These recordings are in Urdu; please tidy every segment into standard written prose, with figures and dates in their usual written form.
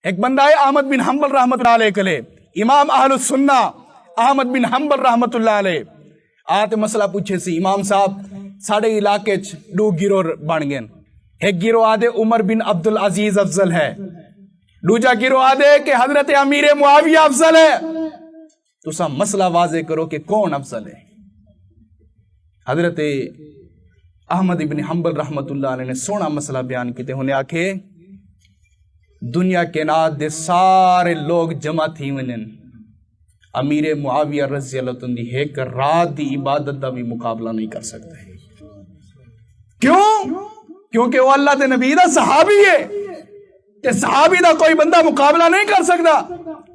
ایک بندہ ہے احمد بن حنبل رحمت اللہ علیہ کلے، امام اہل السنہ احمد بن حنبل رحمت اللہ علیہ آتے مسئلہ پوچھے سی امام صاحب ساڑے علاقے دو گروہ بن گئے، ایک گروہ آدھے عمر بن عبدالعزیز افضل ہے، دوجا گروہ آدھے کہ حضرت امیر معاویہ افضل ہے، تو سا مسئلہ واضح کرو کہ کون افضل ہے۔ حضرت احمد بن حنبل رحمت اللہ علیہ نے سونا مسئلہ بیان کیتے، انہیں آکھے دنیا کے نات دے سارے لوگ جمع تھی ونن، امیر معاویہ رضی اللہ عنہ دی ایک رات دی عبادت دا بھی مقابلہ نہیں کر سکتے۔ کیوں؟ کیونکہ وہ اللہ دے نبی دا صحابی ہے، کہ صحابی دا کوئی بندہ مقابلہ نہیں کر سکتا۔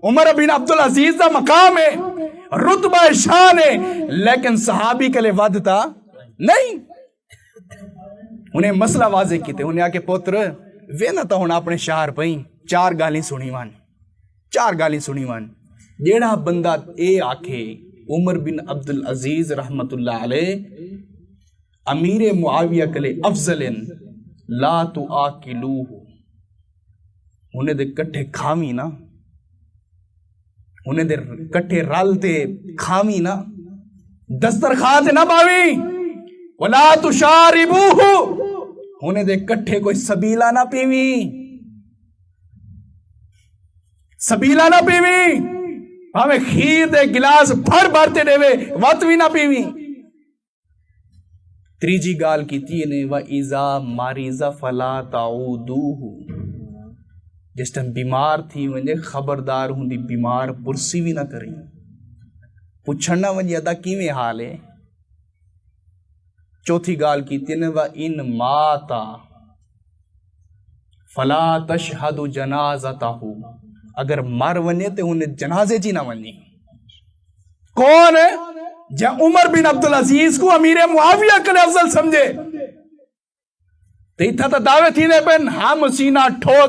عمر بن عبدالعزیز دا مقام ہے، رتبہ شان ہے، لیکن صحابی کے لئے ودتا نہیں۔ انہیں مسئلہ واضح کیتے، انہیں آکے پوتر وینا تا ہونا اپنے شہر پہیں چار گالی سنی مان جیڑا بندہ اے آکھے عمر بن عبدالعزیز رحمت اللہ علیہ امیر معاویہ کلے افضل لا تو آکلوہ، انہیں دے کٹھے کھامی نا، انہیں دے کٹھے رالتے کھامی نا، دسترخوان تے نہ باوی، ولا تشاربوہ، انہیں دے کٹھے کوئی سبیلہ نہ پیوی، سبیلہ نہ پیوی، ہمیں خیر دے گلاس بھر بھرتے دے وے وقت بھی نہ پیوی۔ تریجی گال کی تینے وَإِذَا مَرِضَ فَلَا تَعُودُوهُ، جس ٹائم بیمار تھی ونجے خبردار ہوں دی بیمار پرسی بھی نہ کریں، پوچھنا ونجے ادا کیویں حال ہے۔ چوتھی گال کی تینے وَإِن مَاتَ فَلَا تَشْهَدُ جَنَازَتَهُ، اگر مر ونجے تو انہیں جنازے جی نہ ونجے۔ کون ہے؟ جا عمر بن عبدالعزیز کو امیر معاویہ کلے افضل سمجھے، تیتھا تا دعوے تھی دے پن ہم سینہ ٹھوک